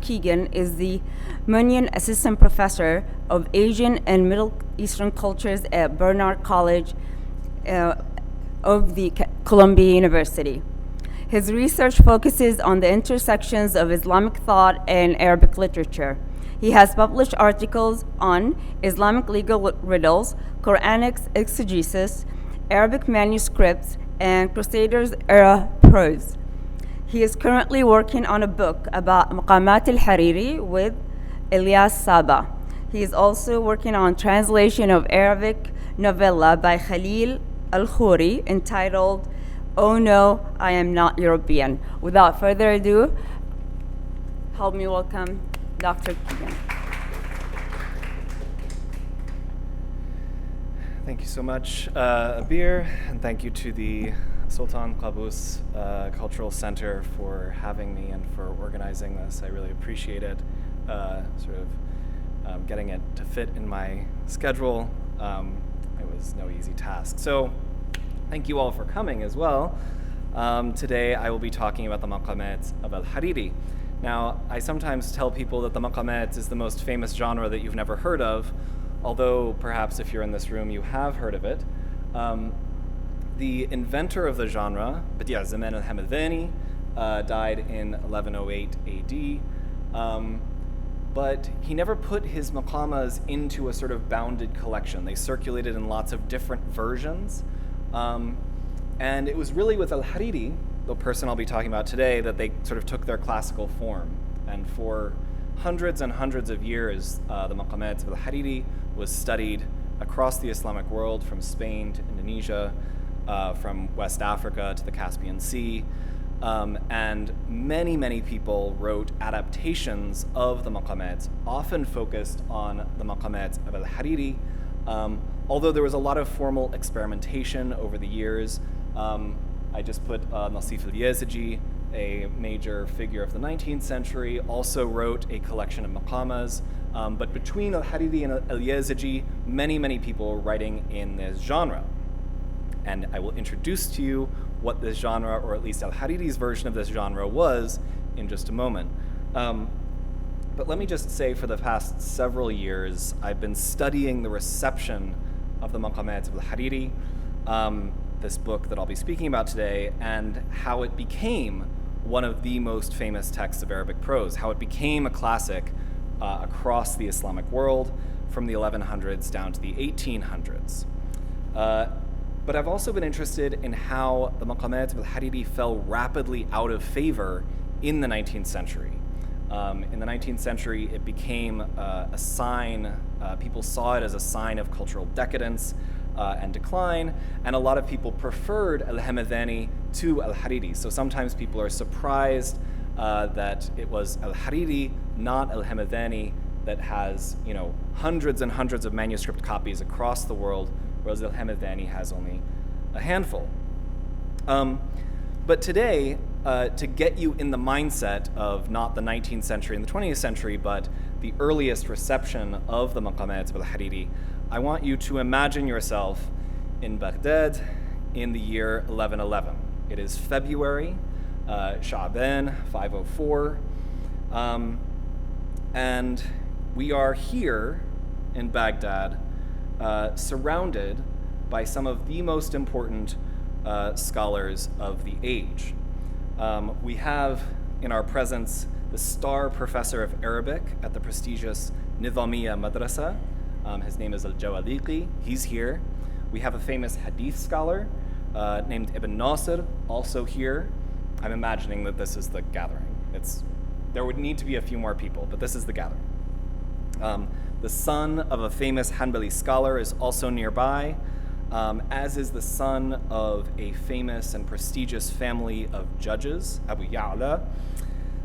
Keegan is the Moinian Assistant Professor of Asian and Middle Eastern Cultures at Barnard College of the Columbia University. His research focuses on the intersections of Islamic thought and Arabic literature. He has published articles on Islamic legal riddles, Quranic exegesis, Arabic manuscripts, and Crusaders-era prose. He is currently working on a book about Maqamat Al-Hariri with Ilyas Saba. He is also working on translation of Arabic novella by Khalil Al-Khoury entitled "Oh No, I Am Not European." Without further ado, help me welcome Dr. Keegan. Thank you so much, Abir, and thank you to the Sultan Qaboos Cultural Center for having me and for organizing this. I really appreciate it. Getting it to fit in my schedule, it was no easy task. So thank you all for coming as well. Today I will be talking about the Maqamat of Al-Hariri. Now, I sometimes tell people that the Maqamat is the most famous genre that you've never heard of, although perhaps if you're in this room you have heard of it. The inventor of the genre, Badi' Zaman al-Hamadani, died in 1108 AD, but he never put his maqamas into a sort of bounded collection. They circulated in lots of different versions, and it was really with Al-Hariri, the person I'll be talking about today, that they sort of took their classical form. And for hundreds and hundreds of years, the Maqamat of Al-Hariri was studied across the Islamic world, from Spain to Indonesia, from West Africa to the Caspian Sea, and many, many people wrote adaptations of the Maqamat, often focused on the Maqamat of Al-Hariri, although there was a lot of formal experimentation over the years. I just put Nasif al-Yaziji, a major figure of the 19th century, also wrote a collection of maqamas. But between Al-Hariri and al-Yaziji, many, many people were writing in this genre. And I will introduce to you what this genre, or at least Al-Hariri's version of this genre, was in just a moment. But let me just say, for the past several years, I've been studying the reception of the Maqamat of Al-Hariri, this book that I'll be speaking about today, and how it became one of the most famous texts of Arabic prose, how it became a classic across the Islamic world from the 1100s down to the 1800s. But I've also been interested in how the Maqamat of Al-Hariri fell rapidly out of favor in the 19th century. In the 19th century, it became a sign, people saw it as a sign of cultural decadence and decline, and a lot of people preferred Al-Hamadani to Al-Hariri. So sometimes people are surprised that it was Al-Hariri, not Al-Hamadani, that has, hundreds and hundreds of manuscript copies across the world, whereas Al-Hamadani has only a handful. But today, to get you in the mindset of not the 19th century and the 20th century, but the earliest reception of the Maqamat of Al-Hariri, I want you to imagine yourself in Baghdad in the year 1111. It is February, Sha'ban 504, and we are here in Baghdad surrounded by some of the most important scholars of the age. We have in our presence the star professor of Arabic at the prestigious Nizamiya Madrasa. His name is Al-Jawadiqi. He's here. We have a famous hadith scholar named Ibn Nasir, also here. I'm imagining that this is the gathering. There would need to be a few more people, but this is the gathering. The son of a famous Hanbali scholar is also nearby, as is the son of a famous and prestigious family of judges, Abu Ya'la.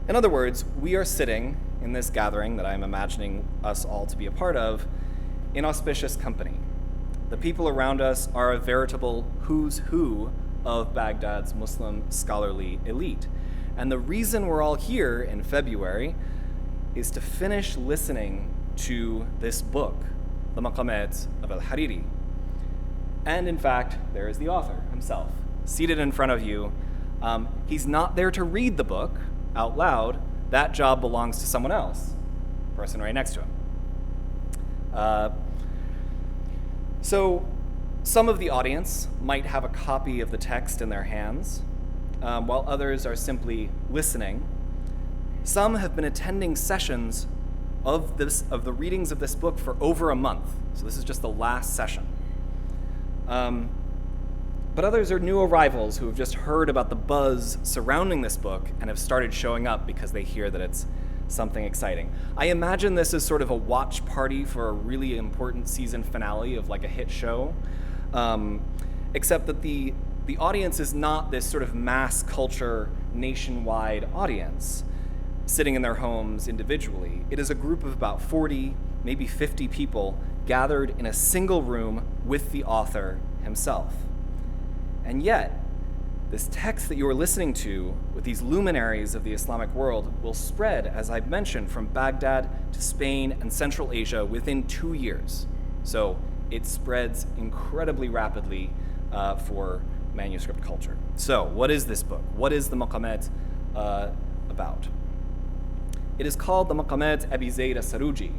In other words, we are sitting in this gathering that I'm imagining us all to be a part of in auspicious company. The people around us are a veritable who's who of Baghdad's Muslim scholarly elite. And the reason we're all here in February is to finish listening to this book, the Maqamat of Al-Hariri. And in fact, there is the author himself, seated in front of you. He's not there to read the book out loud, that job belongs to someone else, the person right next to him. So some of the audience might have a copy of the text in their hands, while others are simply listening. Some have been attending sessions of the readings of this book for over a month. So this is just the last session. But others are new arrivals who have just heard about the buzz surrounding this book and have started showing up because they hear that it's something exciting. I imagine this as sort of a watch party for a really important season finale of like a hit show, except that the audience is not this sort of mass culture nationwide audience sitting in their homes individually. It is a group of about 40, maybe 50 people gathered in a single room with the author himself. And yet, this text that you are listening to with these luminaries of the Islamic world will spread, as I've mentioned, from Baghdad to Spain and Central Asia within 2 years. So it spreads incredibly rapidly for manuscript culture. So what is this book? What is the Maqamat about? It is called the Maqamat Abi Zayd as-Saruji,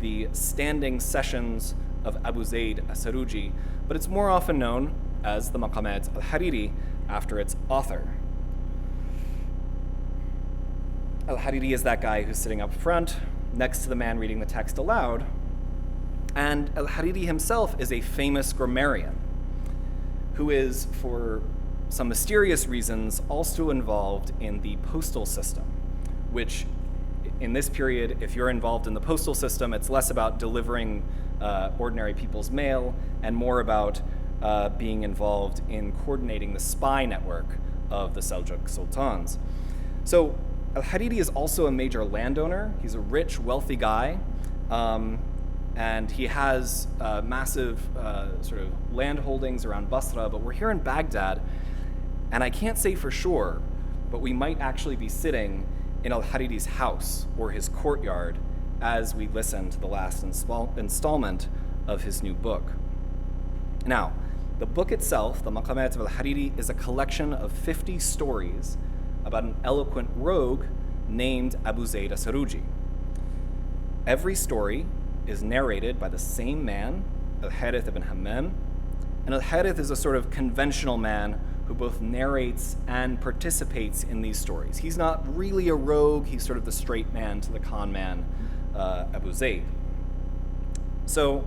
the standing sessions of Abu Zayd as-Saruji, but it's more often known as the Maqamat Al-Hariri after its author. Al-Hariri is that guy who's sitting up front next to the man reading the text aloud, and Al-Hariri himself is a famous grammarian who is, for some mysterious reasons, also involved in the postal system, which in this period, if you're involved in the postal system, it's less about delivering ordinary people's mail and more about being involved in coordinating the spy network of the Seljuk sultans. So Al-Hariri is also a major landowner. He's a rich, wealthy guy, and he has massive sort of land holdings around Basra, but we're here in Baghdad, and I can't say for sure, but we might actually be sitting in Al-Hariri's house or his courtyard as we listen to the last installment of his new book. Now, the book itself, the Maqamat of Al-Hariri, is a collection of 50 stories about an eloquent rogue named Abu Zayd as-Saruji. Every story is narrated by the same man, Al-Harith ibn Hammam, and Al-Harith is a sort of conventional man who both narrates and participates in these stories. He's not really a rogue, he's sort of the straight man to the con man, Abu Zayd. So,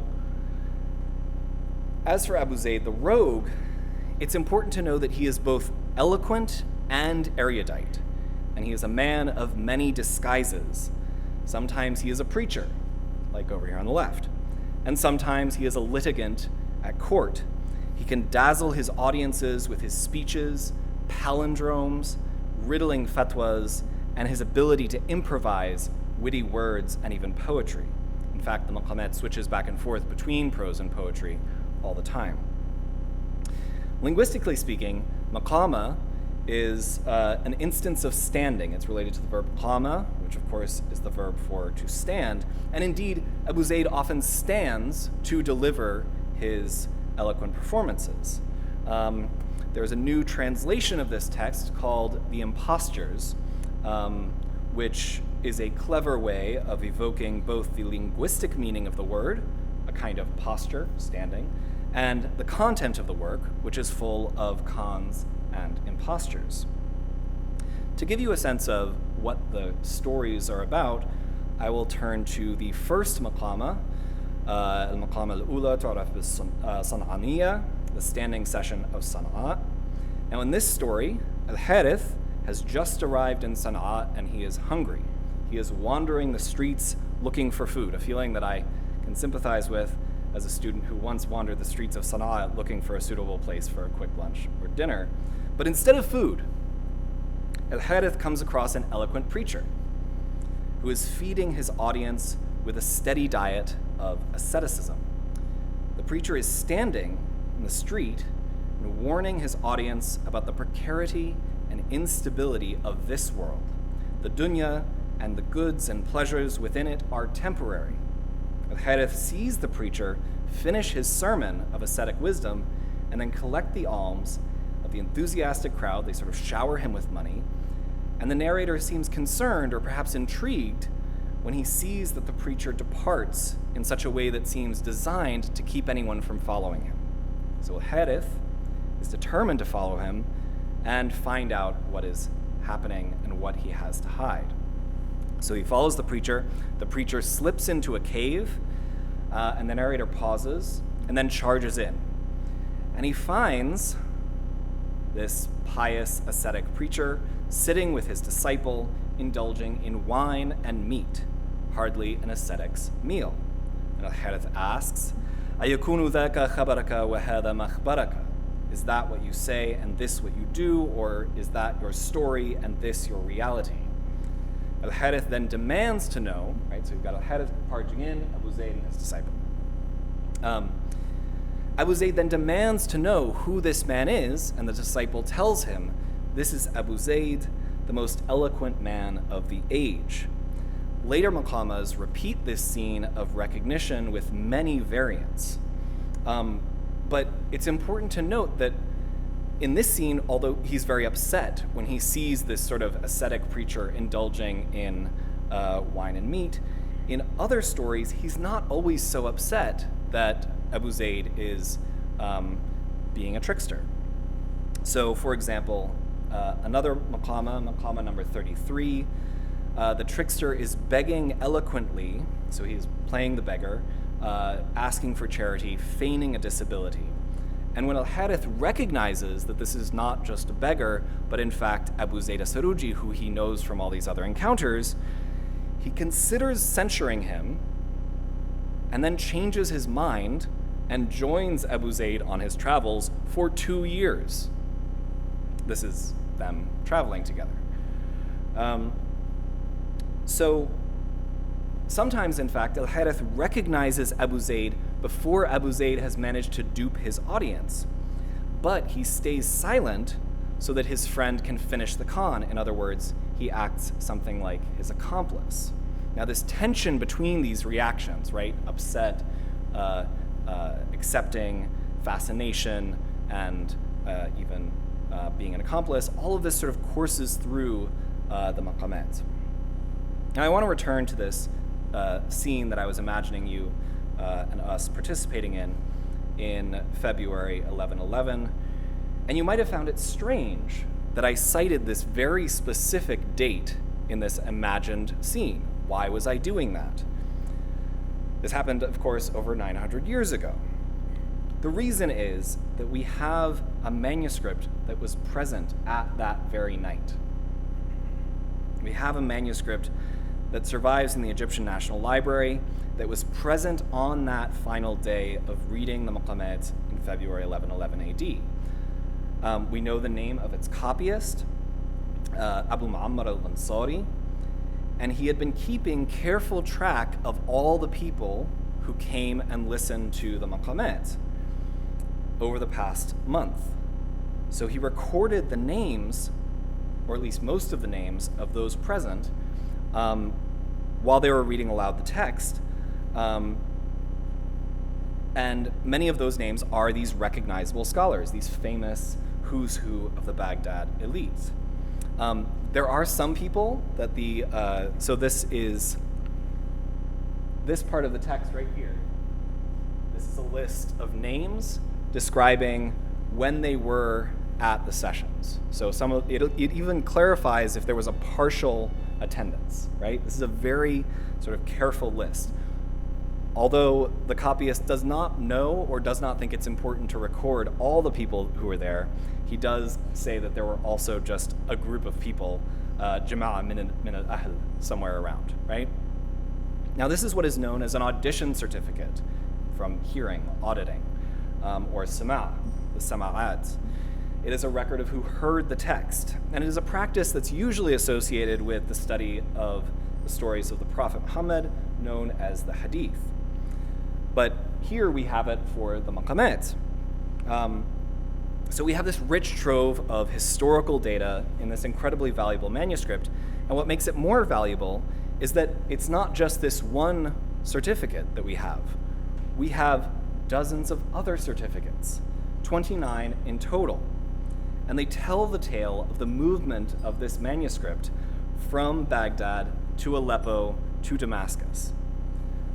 as for Abu Zayd, the rogue, it's important to know that he is both eloquent and erudite, and he is a man of many disguises. Sometimes he is a preacher, like over here on the left, and sometimes he is a litigant at court. He can dazzle his audiences with his speeches, palindromes, riddling fatwas, and his ability to improvise witty words and even poetry. In fact, the Maqamat switches back and forth between prose and poetry all the time. Linguistically speaking, Maqama is an instance of standing. It's related to the verb qama, which of course is the verb for to stand. And indeed, Abu Zayd often stands to deliver his eloquent performances. There's a new translation of this text called The Impostures, which is a clever way of evoking both the linguistic meaning of the word, a kind of posture, standing, and the content of the work, which is full of cons and impostures. To give you a sense of what the stories are about, I will turn to the first Maqama, Al-Maqama al-Ula tu'raf bis-San'aniya, the standing session of Sana'a. Now in this story, Al-Harith has just arrived in Sana'a and he is hungry. He is wandering the streets looking for food, a feeling that I can sympathize with as a student who once wandered the streets of Sana'a looking for a suitable place for a quick lunch or dinner. But instead of food, Al-Harith comes across an eloquent preacher who is feeding his audience with a steady diet of asceticism. The preacher is standing in the street and warning his audience about the precarity and instability of this world. The dunya and the goods and pleasures within it are temporary. Al-Harith sees the preacher finish his sermon of ascetic wisdom and then collect the alms of the enthusiastic crowd. They sort of shower him with money. And the narrator seems concerned or perhaps intrigued when he sees that the preacher departs in such a way that seems designed to keep anyone from following him. So Al-Harith is determined to follow him and find out what is happening and what he has to hide. So he follows the preacher slips into a cave, and the narrator pauses and then charges in. And he finds this pious ascetic preacher sitting with his disciple, indulging in wine and meat, hardly an ascetic's meal. And Al-Harith asks, "Ayakunu dhaka khabaraka wa hadha makhbaraka?" Is that what you say and this what you do, or is that your story and this your reality? Al-Harith then demands to know, right? So you've got Al-Harith barging in, Abu Zayd and his disciple. Abu Zayd then demands to know who this man is, and the disciple tells him, "This is Abu Zayd, the most eloquent man of the age." Later Maqamas repeat this scene of recognition with many variants. But it's important to note that in this scene, although he's very upset when he sees this sort of ascetic preacher indulging in wine and meat, in other stories, he's not always so upset that Abu Zayd is being a trickster. So, for example, another Maqama number 33, the trickster is begging eloquently, so he's playing the beggar, asking for charity, feigning a disability. And when Al-Harith recognizes that this is not just a beggar, but in fact Abu Zayd as-Saruji, who he knows from all these other encounters, he considers censuring him and then changes his mind and joins Abu Zayd on his travels for 2 years. This is them traveling together. So sometimes, in fact, Al-Harith recognizes Abu Zayd before Abu Zayd has managed to dupe his audience. But he stays silent so that his friend can finish the con. In other words, he acts something like his accomplice. Now, this tension between these reactions, right, upset, accepting, fascination, and even being an accomplice, all of this sort of courses through the Maqamat. Now, I want to return to this scene that I was imagining you and us participating in February 1111, and you might have found it strange that I cited this very specific date in this imagined scene. Why was I doing that? This happened, of course, over 900 years ago. The reason is that we have a manuscript that was present at that very night. We have a manuscript that survives in the Egyptian National Library that was present on that final day of reading the Maqamat in February 1111 AD. We know the name of its copyist, Abu Muammar al-Ansari, and he had been keeping careful track of all the people who came and listened to the Maqamat over the past month. So he recorded the names, or at least most of the names, of those present while they were reading aloud the text. And many of those names are these recognizable scholars, these famous who's who of the Baghdad elite. There are some people that so this is this part of the text right here. This is a list of names describing when they were at the sessions. So it even clarifies if there was a partial attendance, right? This is a very sort of careful list. Although the copyist does not know or does not think it's important to record all the people who were there, he does say that there were also just a group of people, jama'a min al-ahl, somewhere around, right? Now this is what is known as an audition certificate from hearing, auditing, or sama', the sama'at. It is a record of who heard the text, and it is a practice that's usually associated with the study of the stories of the Prophet Muhammad, known as the Hadith. But here we have it for the Maqamat. So we have this rich trove of historical data in this incredibly valuable manuscript, and what makes it more valuable is that it's not just this one certificate that we have. We have dozens of other certificates, 29 in total. and they tell the tale of the movement of this manuscript from Baghdad to Aleppo to Damascus.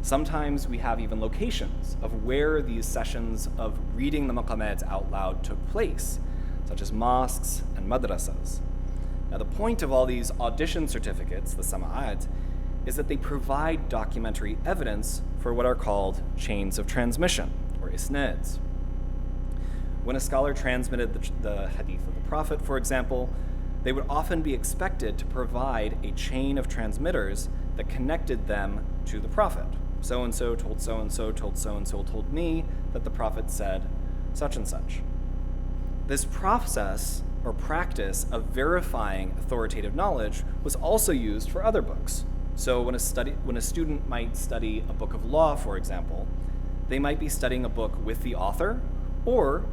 Sometimes we have even locations of where these sessions of reading the Maqamat out loud took place, such as mosques and madrasas. Now, the point of all these audition certificates, the sama'at, is that they provide documentary evidence for what are called chains of transmission, or isnads. When a scholar transmitted the hadith of the Prophet, for example, they would often be expected to provide a chain of transmitters that connected them to the Prophet. So-and-so told so-and-so told so-and-so told me that the Prophet said such and such. This process or practice of verifying authoritative knowledge was also used for other books. So when a student might study a book of law, for example, they might be studying a book with the author, or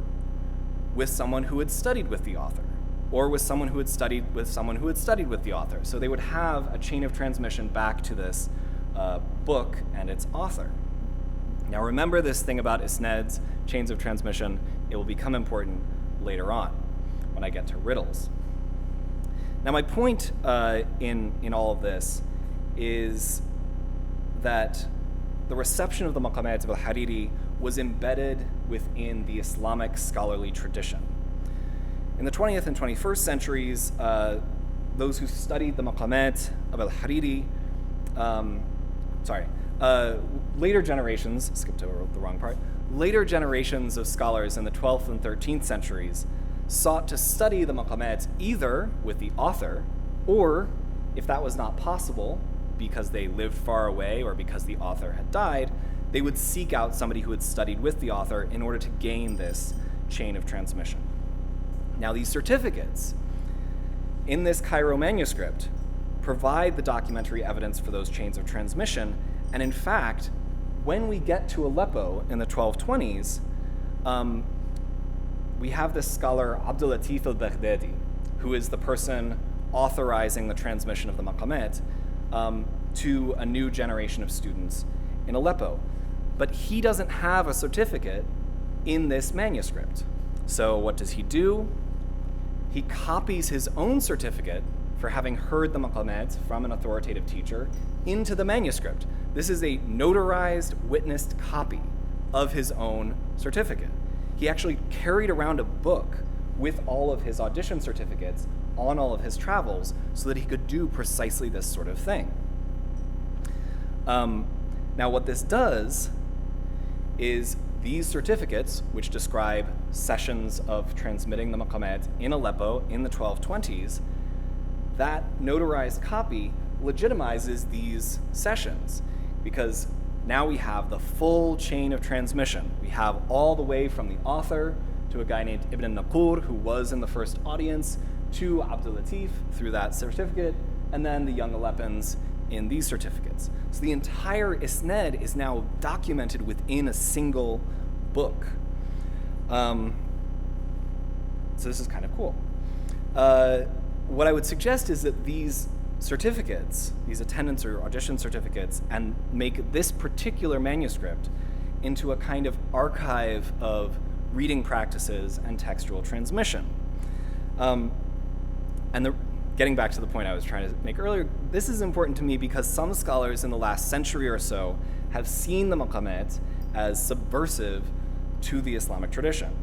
with someone who had studied with the author, or with someone who had studied with someone who had studied with the author. So they would have a chain of transmission back to this book and its author. Now remember this thing about isnads, chains of transmission. It will become important later on when I get to riddles. Now my point in all of this is that the reception of the Maqamat of Al-Hariri was embedded within the Islamic scholarly tradition. In the 20th and 21st centuries, those who studied the Maqamat of Al-Hariri, later generations, skipped over the wrong part, later generations of scholars in the 12th and 13th centuries sought to study the Maqamat either with the author, or if that was not possible, because they lived far away or because the author had died, they would seek out somebody who had studied with the author in order to gain this chain of transmission. Now these certificates in this Cairo manuscript provide the documentary evidence for those chains of transmission, and in fact, when we get to Aleppo in the 1220s, we have this scholar Abdul Latif al-Baghdadi, who is the person authorizing the transmission of the Maqamat to a new generation of students in Aleppo. But he doesn't have a certificate in this manuscript. So what does he do? He copies his own certificate for having heard the Maqamat from an authoritative teacher into the manuscript. This is a notarized, witnessed copy of his own certificate. He actually carried around a book with all of his audition certificates on all of his travels so that he could do precisely this sort of thing. Now what this does is these certificates, which describe sessions of transmitting the Maqamat in Aleppo in the 1220s, that notarized copy legitimizes these sessions because now we have the full chain of transmission. We have all the way from the author to a guy named Ibn Naqur, who was in the first audience, to Abdul Latif through that certificate, and then the young Aleppans in these certificates. So the entire isnad is now documented within a single book. So this is kind of cool. What I would suggest is that these certificates, these attendance or audition certificates, and make this particular manuscript into a kind of archive of reading practices and textual transmission. Getting back to the point I was trying to make earlier, this is important to me because some scholars in the last century or so have seen the Maqamat as subversive to the Islamic tradition.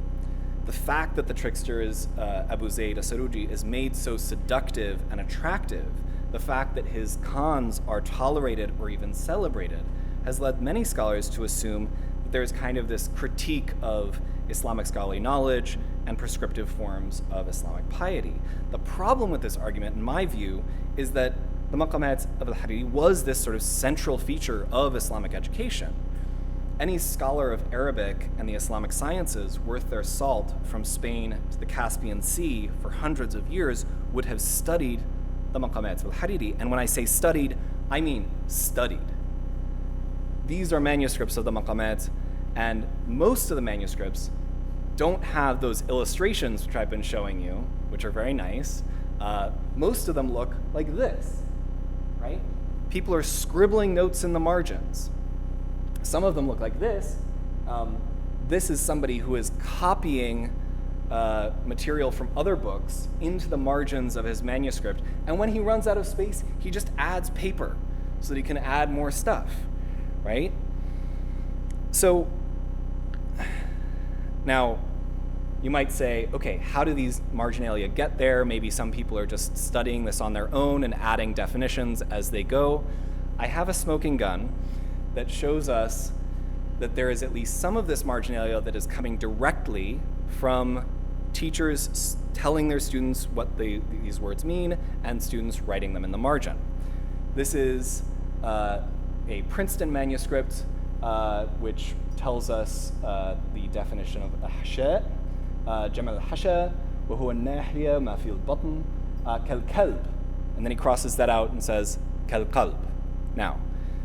The fact that the trickster is Abu Zayd as-Saruji is made so seductive and attractive, the fact that his cons are tolerated or even celebrated, has led many scholars to assume that there's kind of this critique of Islamic scholarly knowledge and prescriptive forms of Islamic piety. The problem with this argument, in my view, is that the Maqamat of Al-Hariri was this sort of central feature of Islamic education. Any scholar of Arabic and the Islamic sciences worth their salt from Spain to the Caspian Sea for hundreds of years would have studied the Maqamat of Al-Hariri. And when I say studied, I mean studied. These are manuscripts of the Maqamat, and most of the manuscripts don't have those illustrations which I've been showing you, which are very nice. Most of them look like this, right? People are scribbling notes in the margins. Some of them look like this. This is somebody who is copying material from other books into the margins of his manuscript, and when he runs out of space, he just adds paper so that he can add more stuff, right? So now you might say, okay, how do these marginalia get there? Maybe some people are just studying this on their own and adding definitions as they go. I have a smoking gun that shows us that there is at least some of this marginalia that is coming directly from teachers telling their students what these words mean and students writing them in the margin. This is a Princeton manuscript which tells us the definition of ahsha, جمع الحشا وهو الناحية ما في البطن كالكلب, and then he crosses that out and says كالقلب. Now,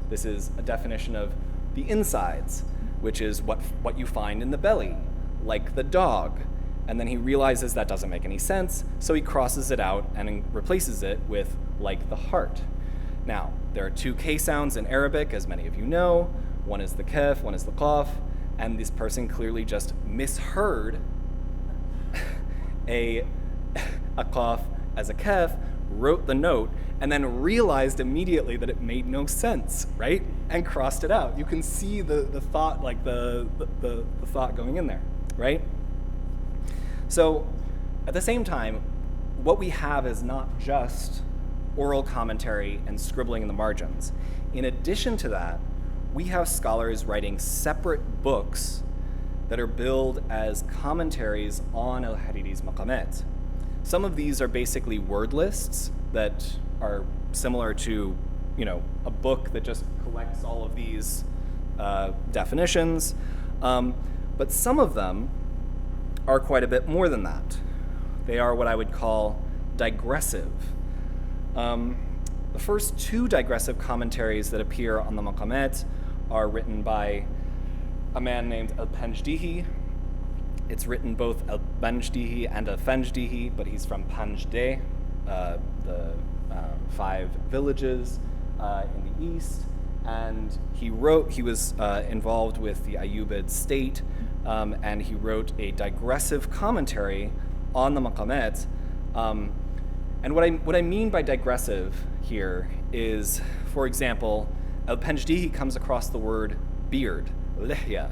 this is a definition of the insides, which is what you find in the belly, like the dog. And then he realizes that doesn't make any sense, so he crosses it out and replaces it with like the heart. Now, there are two K sounds in Arabic, as many of you know. One is the kaf, one is the qaf, and this person clearly just misheard a qaf as a kaf, wrote the note, and then realized immediately that it made no sense, right? And crossed it out. You can see the thought, like the thought going in there, right? So at the same time, what we have is not just oral commentary and scribbling in the margins. In addition to that, we have scholars writing separate books that are billed as commentaries on Al-Hariri's Maqamat. Some of these are basically word lists that are similar to, a book that just collects all of these definitions. But some of them are quite a bit more than that. They are what I would call digressive. The first two digressive commentaries that appear on the Maqamat are written by a man named Al-Panjdihi. It's written both Al-Panjdihi and Al-Fanjdihi, but he's from Panjde, the 5 villages in the east. And he was involved with the Ayyubid state, and he wrote a digressive commentary on the Maqamat. And what I mean by digressive here is, for example, Al-Panjdihi comes across the word beard, lihya.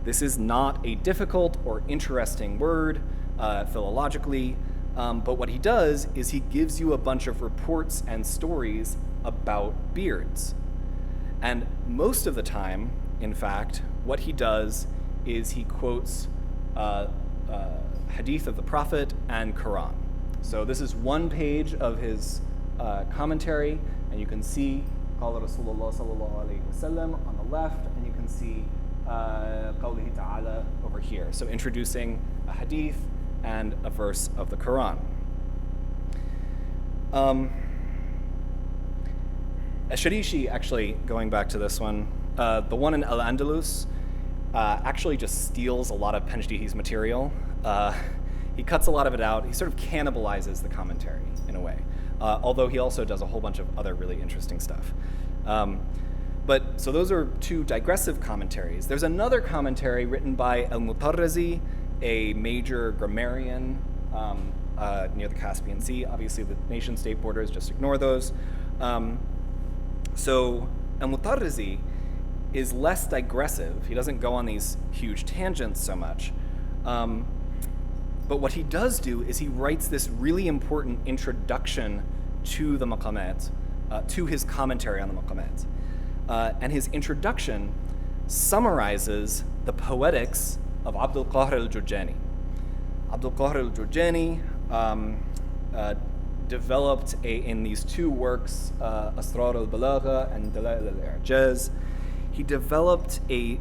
This is not a difficult or interesting word philologically, but what he does is he gives you a bunch of reports and stories about beards. And most of the time, in fact, what he does is he quotes hadith of the Prophet and Quran. So this is one page of his commentary, and you can see قال رسول الله صلى الله عليه وسلم on the left, and you can see قوله تعالى over here. So introducing a hadith and a verse of the Quran. Asharishi, actually, going back to this one, the one in Al-Andalus actually just steals a lot of Panjdihi's material. He cuts a lot of it out. He sort of cannibalizes the commentary in a way, although he also does a whole bunch of other really interesting stuff. So those are two digressive commentaries. There's another commentary written by Al-Mutarrazi, a major grammarian near the Caspian Sea. Obviously, the nation-state borders, just ignore those. So Al-Mutarrazi is less digressive. He doesn't go on these huge tangents so much. But what he does do is he writes this really important introduction to the Maqamat, to his commentary on the Maqamat. And his introduction summarizes the Poetics of Abdul Qahir al-Jurjani. Abdul Qahir al-Jurjani developed in these two works, Asrar al-Balagha and Dalail al-I'jaz, he developed a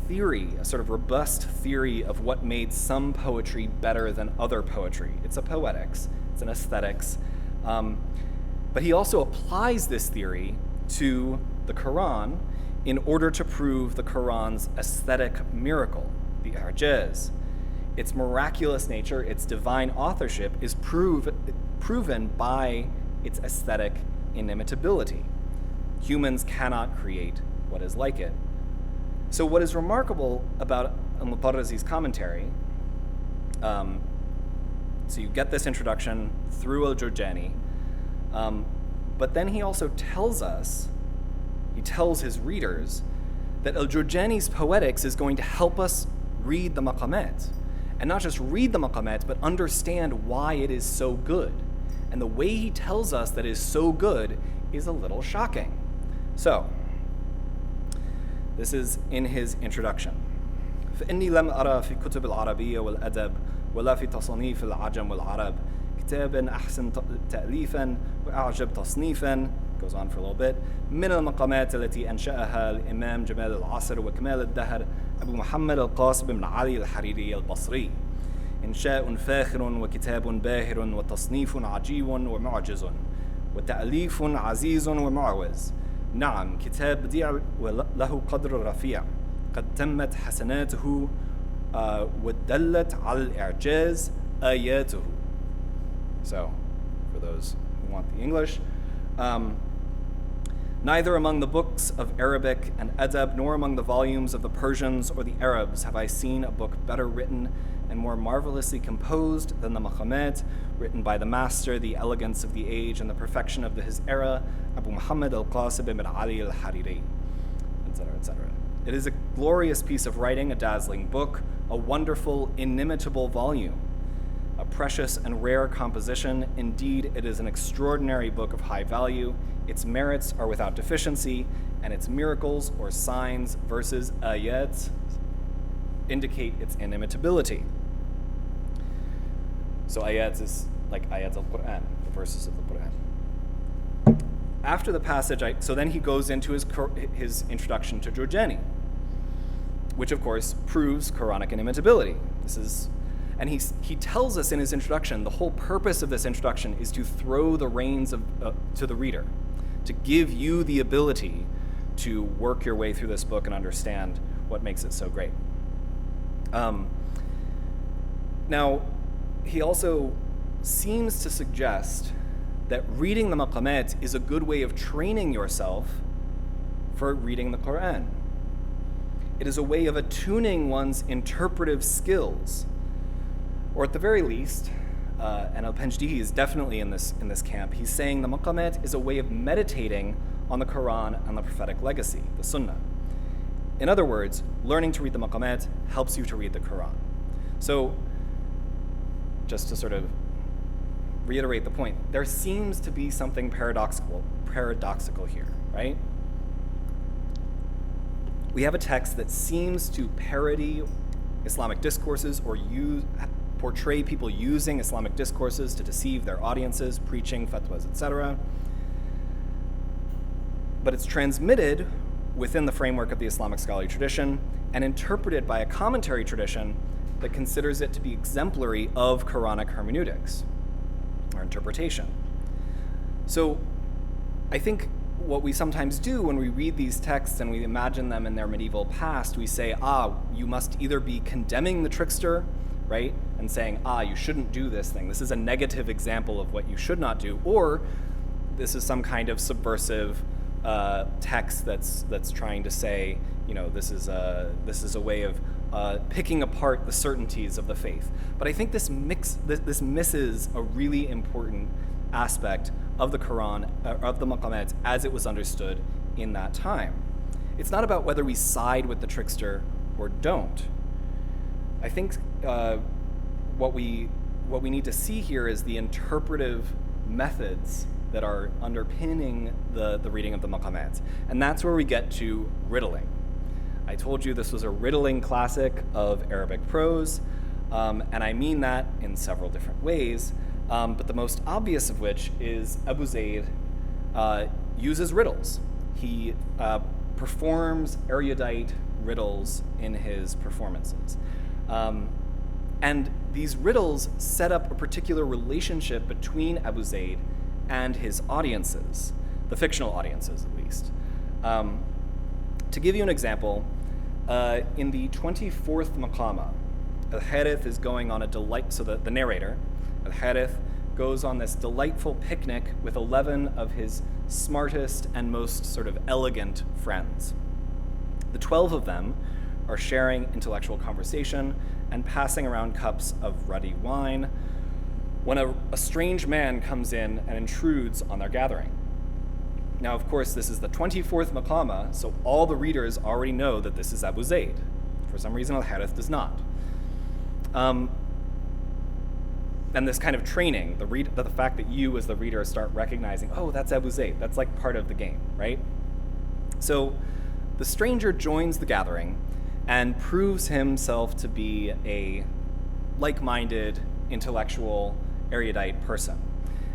theory, a sort of robust theory of what made some poetry better than other poetry. It's a poetics, it's an aesthetics, but he also applies this theory to the Quran in order to prove the Quran's aesthetic miracle, the I'jaz. Its miraculous nature, its divine authorship is proven by its aesthetic inimitability. Humans cannot create what is like it. So what is remarkable about Al-Mutarrazi's commentary So you get this introduction through Al-Jurjani, but then he also tells his readers that Al-Jurjani's Poetics is going to help us read the Maqamat. And not just read the Maqamat, but understand why it is so good. And the way he tells us that it is so good is a little shocking. So, this is in his introduction. فإني لم أرى في كتب العربية والأدب ولا في تصانيف العجم والعرب كتابا أحسن تأليفا وأعجب تصنيفا, goes on for a little bit, من المقامات التي أنشأها الإمام جمال العصر وكمال الدهر أبو محمد القاسم بن علي الحريري البصري. إنشاء فاخر وكتاب باهر وتصنيف عجيب ومعجز وتأليف عزيز ومعوز. نعم كتاب بديع وله قدر رفيع قد تمت حسناته ودلت على الإعجاز آياته. So, for those who want the English, neither among the books of Arabic and Adab nor among the volumes of the Persians or the Arabs have I seen a book better written and more marvelously composed than the Maqamat, written by the master, the elegance of the age and the perfection of his era, Abu Muhammad al-Qasim ibn Ali al-Hariri, etc., etc. It is a glorious piece of writing, a dazzling book, a wonderful, inimitable volume, a precious and rare composition. Indeed, it is an extraordinary book of high value. Its merits are without deficiency, and its miracles or signs, verses, ayat, indicate its inimitability. So ayat is like ayat al-Quran, the verses of the Quran. After the passage, so then he goes into his introduction to Jurjani, which of course proves Quranic inimitability. And he tells us in his introduction, the whole purpose of this introduction is to throw the reins to the reader, to give you the ability to work your way through this book and understand what makes it so great. Now, he also seems to suggest that reading the Maqamat is a good way of training yourself for reading the Quran. It is a way of attuning one's interpretive skills, or at the very least, and Al-Panjdi is definitely in this camp, he's saying the Maqamat is a way of meditating on the Quran and the prophetic legacy, the Sunnah. In other words, learning to read the Maqamat helps you to read the Quran. So, just to sort of reiterate the point, there seems to be something paradoxical here, right? We have a text that seems to parody Islamic discourses or portray people using Islamic discourses to deceive their audiences, preaching, fatwas, etc. But it's transmitted within the framework of the Islamic scholarly tradition and interpreted by a commentary tradition that considers it to be exemplary of Quranic hermeneutics or interpretation. So I think what we sometimes do when we read these texts and we imagine them in their medieval past, we say, you must either be condemning the trickster, right, and saying, you shouldn't do this thing. This is a negative example of what you should not do, or this is some kind of subversive text that's trying to say, this is a way of picking apart the certainties of the faith. But I think this misses a really important aspect of the Quran, of the Maqamat, as it was understood in that time. It's not about whether we side with the trickster or don't. I think what we need to see here is the interpretive methods that are underpinning the reading of the Maqamat. And that's where we get to riddling. I told you this was a riddling classic of Arabic prose, and I mean that in several different ways, but the most obvious of which is Abu Zayd uses riddles. He performs erudite riddles in his performances. And these riddles set up a particular relationship between Abu Zayd and his audiences, the fictional audiences at least. To give you an example, in the 24th Maqama, Al-Harith is going on the narrator, Al-Harith, goes on this delightful picnic with 11 of his smartest and most sort of elegant friends. The 12 of them are sharing intellectual conversation and passing around cups of ruddy wine when a strange man comes in and intrudes on their gathering. Now, of course, this is the 24th Maqama, so all the readers already know that this is Abu Zayd. For some reason, Al-Harith does not. And this kind of training, the fact that you as the reader start recognizing, oh, that's Abu Zayd, that's like part of the game, right? So the stranger joins the gathering and proves himself to be a like-minded, intellectual, erudite person.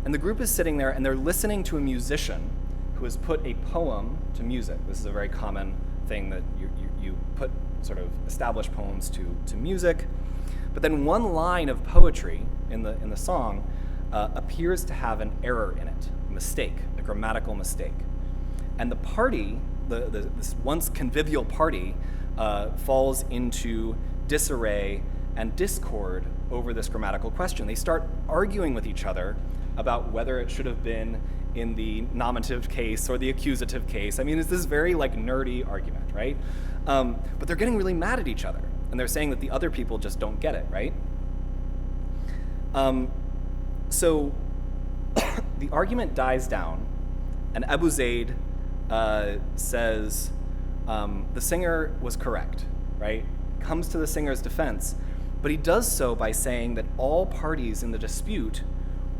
And the group is sitting there and they're listening to a musician who has put a poem to music. This is a very common thing that you put sort of established poems to music. But then one line of poetry in the song appears to have an error in it, a mistake, a grammatical mistake. And the party, this once convivial party, falls into disarray and discord over this grammatical question. They start arguing with each other about whether it should have been in the nominative case or the accusative case. I mean, it's this very like nerdy argument, right? But they're getting really mad at each other, and they're saying that the other people just don't get it, right? So the argument dies down, and Abu Zayd says the singer was correct, right? Comes to the singer's defense, but he does so by saying that all parties in the dispute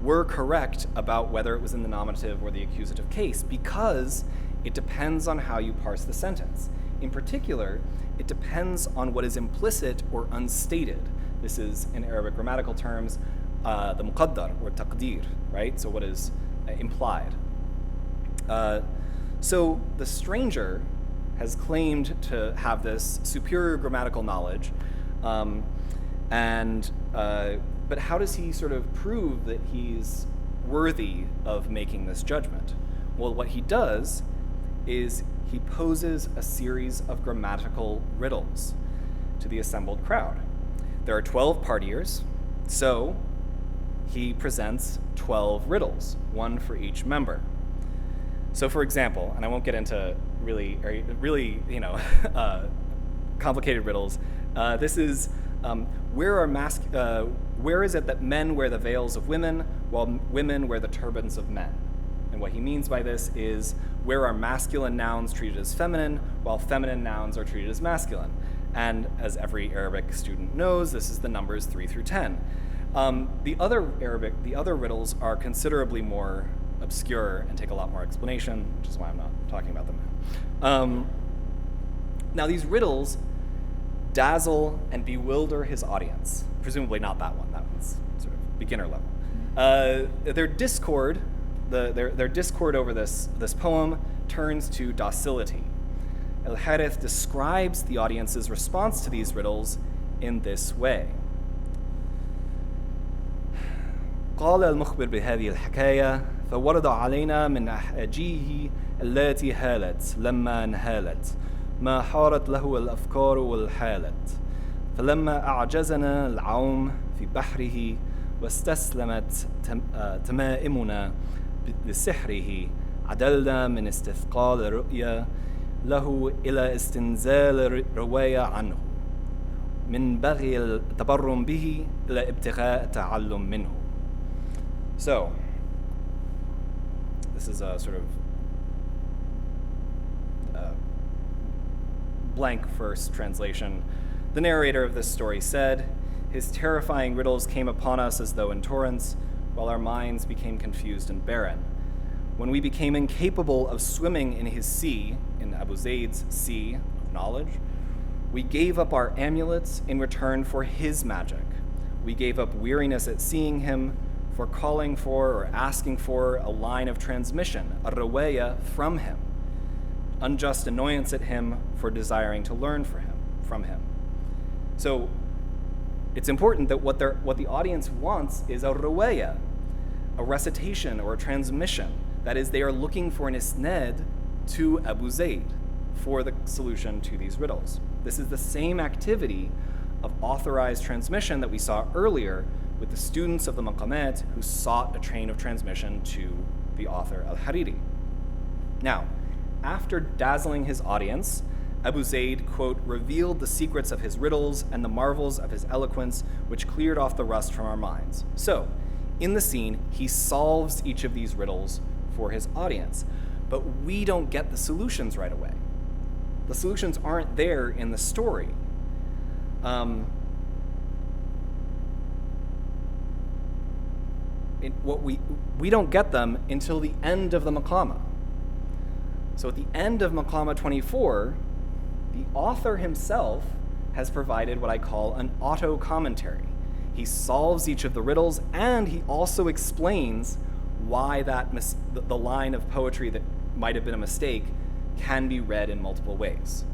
were correct about whether it was in the nominative or the accusative case because it depends on how you parse the sentence. In particular, it depends on what is implicit or unstated. This is, in Arabic grammatical terms, the muqaddar or taqdir, right? So what is implied. So the stranger has claimed to have this superior grammatical knowledge, but how does he sort of prove that he's worthy of making this judgment? Well, what he does is he poses a series of grammatical riddles to the assembled crowd. There are 12 partiers, so he presents 12 riddles, one for each member. So for example, and I won't get into really complicated riddles, this is where is it that men wear the veils of women while women wear the turbans of men? And what he means by this is where are masculine nouns treated as feminine while feminine nouns are treated as masculine? And as every Arabic student knows, this is the numbers 3 through 10. The other riddles are considerably more obscure and take a lot more explanation, which is why I'm not talking about them now. Now these riddles dazzle and bewilder his audience. Presumably not that one. That one's sort of beginner level. Their discord over this poem turns to docility. Al-Harith describes the audience's response to these riddles in this way. قال المخبر بهذه الحكاية فورد علينا من أحاجيه التي هالت لما انهالت ما حارت له الأفكار والحالت فلما أعجزنا العوم في بحره واستسلمت تمائمنا لسحره عدلنا من استثقال الرؤيا له إلى استنزال الرواية عنه من بغي التبرم به إلى ابتغاء تعلم منه. So, this is a sort of blank first translation. The narrator of this story said, "His terrifying riddles came upon us as though in torrents, while our minds became confused and barren. When we became incapable of swimming in his sea, in Abu Zayd's sea of knowledge, we gave up our amulets in return for his magic. We gave up weariness at seeing him, for calling for or asking for a line of transmission, a rawaya from him, unjust annoyance at him for desiring to learn from him." So it's important that what the audience wants is a rawaya, a recitation or a transmission. That is, they are looking for an isnad to Abu Zayd for the solution to these riddles. This is the same activity of authorized transmission that we saw earlier with the students of the Maqamat who sought a chain of transmission to the author Al-Hariri. Now, after dazzling his audience Abu Zayd, quote, revealed the secrets of his riddles and the marvels of his eloquence, which cleared off the rust from our minds. So, in the scene, he solves each of these riddles for his audience, but we don't get the solutions right away. The solutions aren't there in the story. We don't get them until the end of the Maqama. So at the end of Maqama 24, the author himself has provided what I call an auto-commentary. He solves each of the riddles, and he also explains why the line of poetry that might have been a mistake can be read in multiple ways,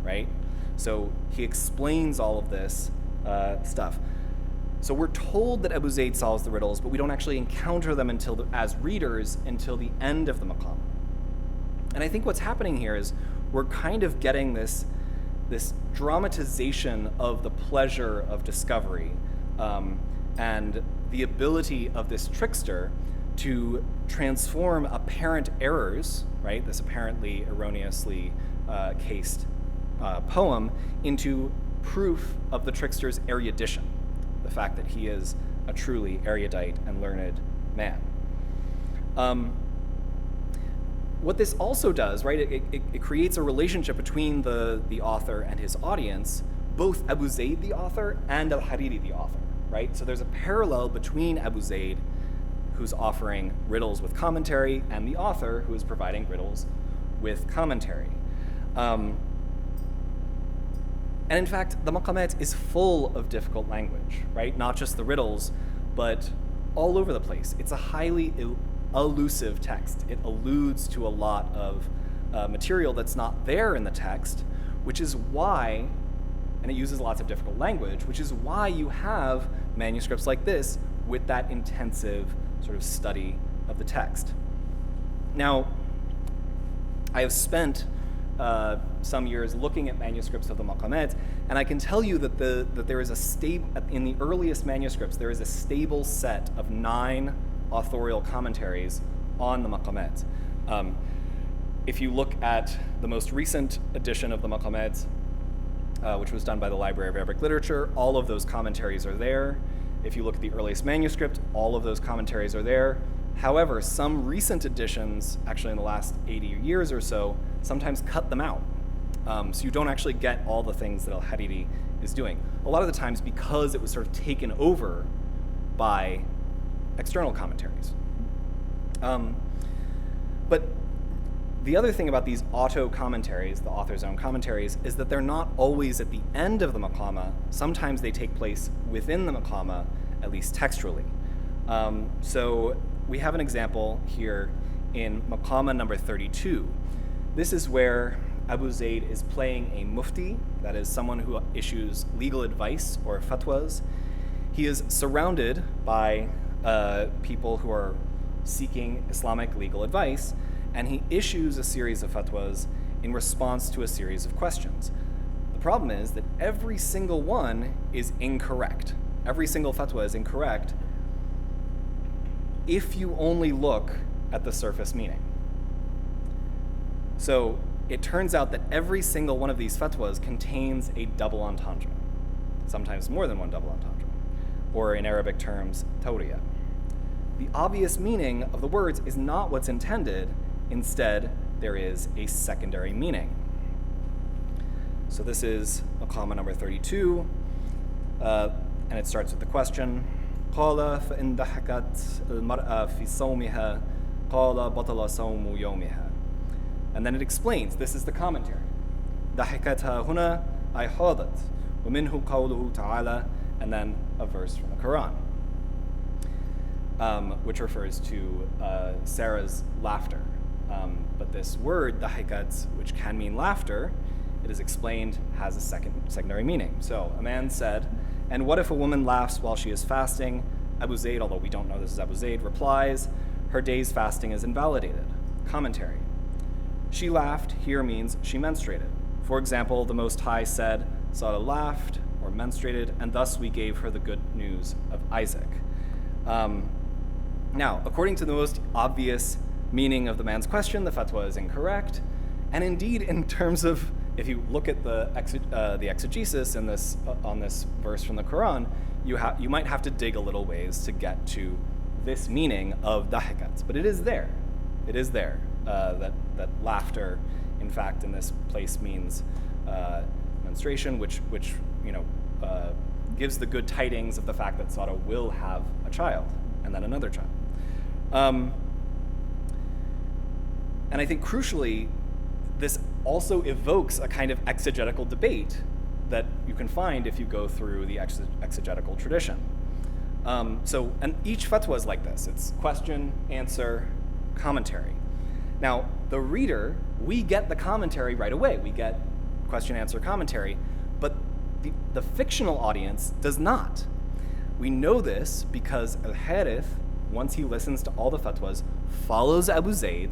right? So he explains all of this stuff. So we're told that Abu Zayd solves the riddles, but we don't actually encounter them as readers until the end of the Maqama. And I think what's happening here is we're kind of getting this dramatization of the pleasure of discovery and the ability of this trickster to transform apparent errors, right, this apparently erroneously cased poem, into proof of the trickster's erudition, the fact that he is a truly erudite and learned man. What this also does, right, it creates a relationship between the author and his audience, both Abu Zayd, the author, and Al-Hariri, the author, right? So there's a parallel between Abu Zayd, who's offering riddles with commentary, and the author, who is providing riddles with commentary. And in fact, the Maqamat is full of difficult language, right? Not just the riddles, but all over the place. It's a highly elusive text. It alludes to a lot of material that's not there in the text, which is why, and it uses lots of difficult language, which is why you have manuscripts like this with that intensive sort of study of the text. Now, I have spent some years looking at manuscripts of the Maqamat, and I can tell you that there is in the earliest manuscripts, there is a stable set of 9 authorial commentaries on the Maqamat. If you look at the most recent edition of the Maqamat, which was done by the Library of Arabic Literature, all of those commentaries are there. If you look at the earliest manuscript, all of those commentaries are there. However, some recent editions, actually in the last 80 years or so, sometimes cut them out. So you don't actually get all the things that Al-Hariri is doing. A lot of the times because it was sort of taken over by external commentaries. But the other thing about these auto-commentaries, the author's own commentaries, is that they're not always at the end of the Maqama. Sometimes they take place within the Maqama, at least textually. So we have an example here in Maqama number 32. This is where Abu Zayd is playing a mufti, that is someone who issues legal advice or fatwas. He is surrounded by people who are seeking Islamic legal advice, and he issues a series of fatwas in response to a series of questions. The problem is that every single one is incorrect. Every single fatwa is incorrect if you only look at the surface meaning. So it turns out that every single one of these fatwas contains a double entendre, sometimes more than one double entendre, or in Arabic terms, tawriya. The obvious meaning of the words is not what's intended. Instead, there is a secondary meaning. So this is Maqama number 32, and it starts with the question, قال فإن ضحكت المرأة في صومها قال بطل صوم يومها. And then it explains, this is the commentary. ضحكتها هنا أي حاضت ومنه قوله تعالى, and then a verse from the Quran, which refers to Sarah's laughter. But this word, dahikat, which can mean laughter, it is explained, has a secondary meaning. So a man said, and what if a woman laughs while she is fasting? Abu Zayd, although we don't know this is Abu Zayd, replies, her day's fasting is invalidated. Commentary. She laughed here means she menstruated. For example, the Most High said, Sarah laughed or menstruated, and thus we gave her the good news of Isaac. Now, according to the most obvious meaning of the man's question, the fatwa is incorrect. And indeed, in terms of if you look at the exegesis in this on this verse from the Quran, you might have to dig a little ways to get to this meaning of dahikat, but it is there. It is there. That laughter, in fact, in this place means menstruation, which gives the good tidings of the fact that Sara will have a child and then another child. And I think crucially, this also evokes a kind of exegetical debate that you can find if you go through the exegetical tradition. And each fatwa is like this. It's question, answer, commentary. Now, the reader, we get the commentary right away. We get question, answer, commentary, but the fictional audience does not. We know this because Al-Harith, once he listens to all the fatwas, follows Abu Zayd,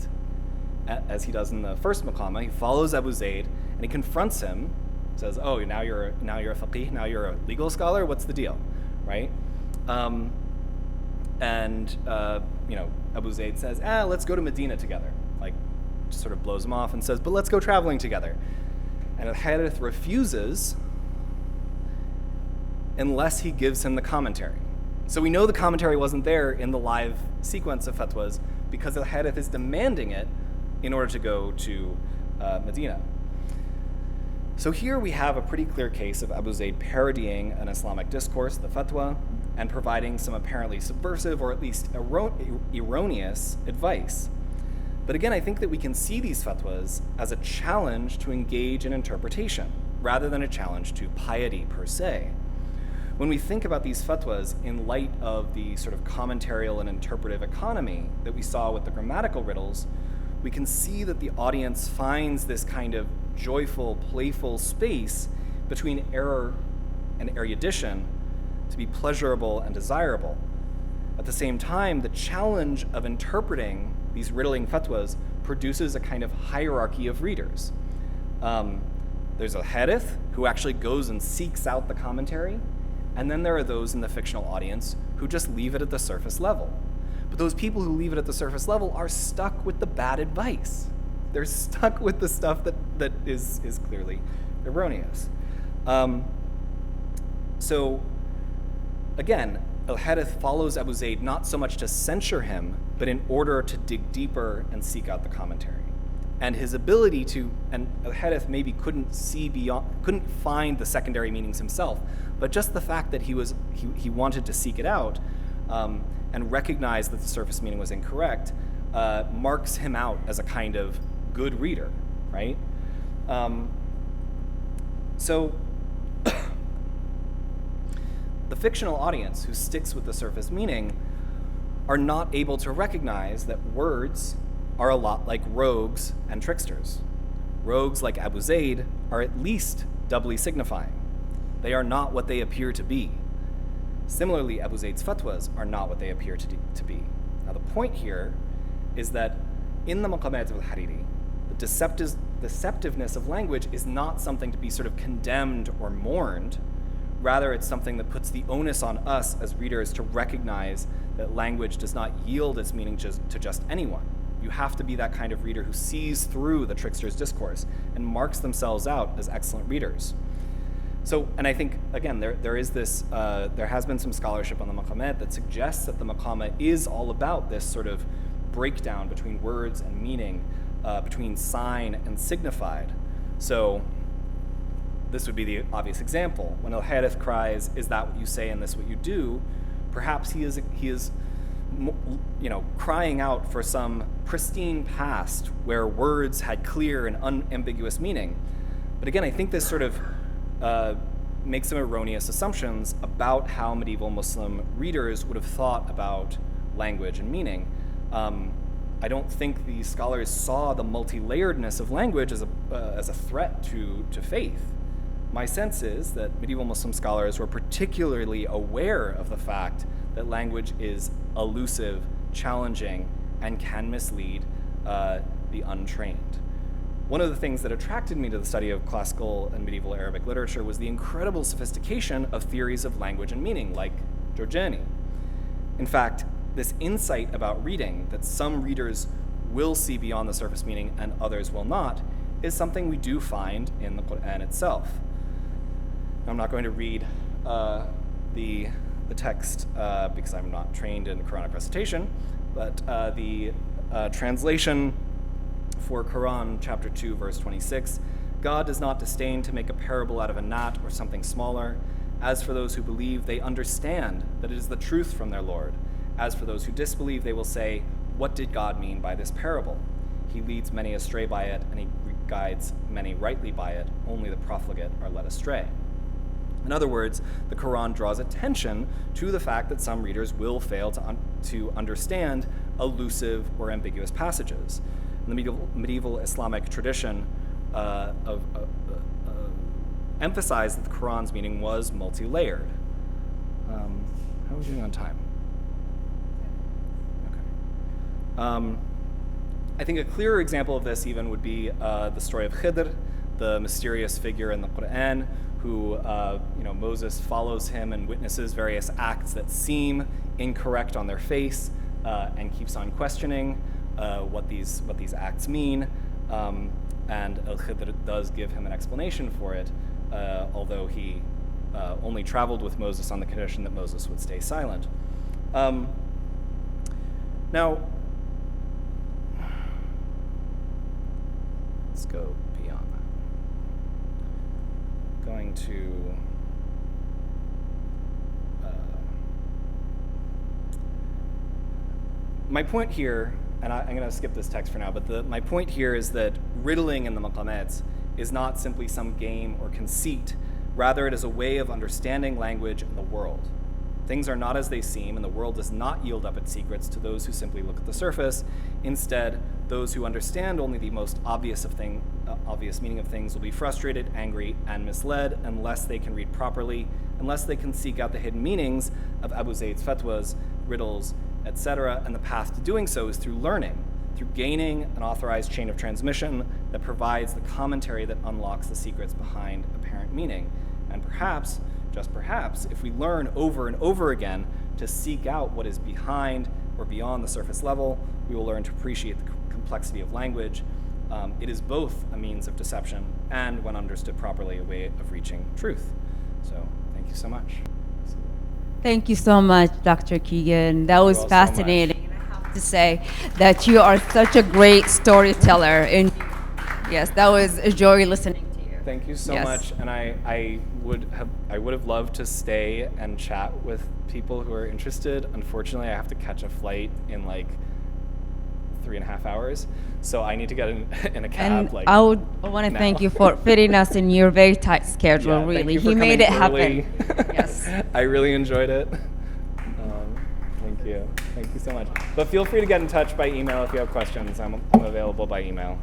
as he does in the first Maqama. He follows Abu Zayd and he confronts him, says, "Oh, now you're a faqih, now you're a legal scholar. What's the deal, right?" Abu Zayd says, "Let's go to Medina together." Just sort of blows him off and says, "But let's go traveling together." And Al-Harith refuses unless he gives him the commentary. So we know the commentary wasn't there in the live sequence of fatwas because Al-Harith is demanding it in order to go to Medina. So here we have a pretty clear case of Abu Zayd parodying an Islamic discourse, the fatwa, and providing some apparently subversive or at least erroneous advice. But again, I think that we can see these fatwas as a challenge to engage in interpretation rather than a challenge to piety per se. When we think about these fatwas in light of the sort of commentarial and interpretive economy that we saw with the grammatical riddles, we can see that the audience finds this kind of joyful, playful space between error and erudition to be pleasurable and desirable. At the same time, the challenge of interpreting these riddling fatwas produces a kind of hierarchy of readers. There's a Harith who actually goes and seeks out the commentary, and then there are those in the fictional audience who just leave it at the surface level. But those people who leave it at the surface level are stuck with the bad advice. They're stuck with the stuff that is clearly erroneous. So again, Al-Harith follows Abu Zayd not so much to censure him, but in order to dig deeper and seek out the commentary. And his ability to, and Al-Harith maybe couldn't find the secondary meanings himself, but just the fact that he wanted to seek it out and recognize that the surface meaning was incorrect marks him out as a kind of good reader, right? So the fictional audience who sticks with the surface meaning are not able to recognize that words are a lot like rogues and tricksters. Rogues like Abu Zayd are at least doubly signifying. They are not what they appear to be. Similarly, Abu Zayd's fatwas are not what they appear to be. Now the point here is that in the Maqamat of Al-Hariri, the deceptiveness of language is not something to be sort of condemned or mourned. Rather, it's something that puts the onus on us as readers to recognize that language does not yield its meaning to just anyone. You have to be that kind of reader who sees through the trickster's discourse and marks themselves out as excellent readers. So, and I think, again, there has been some scholarship on the Maqamat that suggests that the Maqama is all about this sort of breakdown between words and meaning, between sign and signified. So, this would be the obvious example. When Al-Harith cries, "Is that what you say and this what you do?" Perhaps he is crying out for some pristine past where words had clear and unambiguous meaning. But again, I think this sort of makes some erroneous assumptions about how medieval Muslim readers would have thought about language and meaning. I don't think the scholars saw the multi-layeredness of language as a threat to faith. My sense is that medieval Muslim scholars were particularly aware of the fact that language is elusive, challenging, and can mislead the untrained. One of the things that attracted me to the study of classical and medieval Arabic literature was the incredible sophistication of theories of language and meaning, like Giorgiani. In fact, this insight about reading, that some readers will see beyond the surface meaning and others will not, is something we do find in the Quran itself. I'm not going to read the text because I'm not trained in Quranic recitation, but the translation for Quran chapter 2, verse 26, God does not disdain to make a parable out of a gnat or something smaller. As for those who believe, they understand that it is the truth from their Lord. As for those who disbelieve, they will say, what did God mean by this parable? He leads many astray by it, and he guides many rightly by it. Only the profligate are led astray. In other words, the Quran draws attention to the fact that some readers will fail to understand elusive or ambiguous passages. In the medieval Islamic tradition emphasized that the Quran's meaning was multi-layered. How are we doing on time? Okay. I think a clearer example of this even would be the story of Khidr, the mysterious figure in the Quran who, Moses follows him and witnesses various acts that seem incorrect on their face and keeps on questioning what these acts mean. And Al-Khidr does give him an explanation for it, although he only traveled with Moses on the condition that Moses would stay silent. Now, let's go beyond that. Going to my point here, and I'm going to skip this text for now, but my point here is that riddling in the Maqamat is not simply some game or conceit. Rather, it is a way of understanding language and the world. Things are not as they seem, and the world does not yield up its secrets to those who simply look at the surface. Instead, those who understand only the most obvious meaning of things will be frustrated, angry, and misled unless they can read properly, unless they can seek out the hidden meanings of Abu Zayd's fatwas, riddles, etc. And the path to doing so is through learning, through gaining an authorized chain of transmission that provides the commentary that unlocks the secrets behind apparent meaning. And perhaps, just perhaps, if we learn over and over again to seek out what is behind or beyond the surface level, we will learn to appreciate the complexity of language. It is both a means of deception and, when understood properly, a way of reaching truth. So, thank you so much. Thank you so much, Dr. Keegan. That was fascinating. I have to say that you are such a great storyteller. And yes, that was a joy listening to you. Thank you so much. And I would have loved to stay and chat with people who are interested. Unfortunately, I have to catch a flight in like 3.5 hours, so I need to get in a cab. And I want to thank you for fitting us in your very tight schedule. Yeah, really, he made it early. happen. Yes, I really enjoyed it. Thank you so much. But feel free to get in touch by email if you have questions. I'm available by email.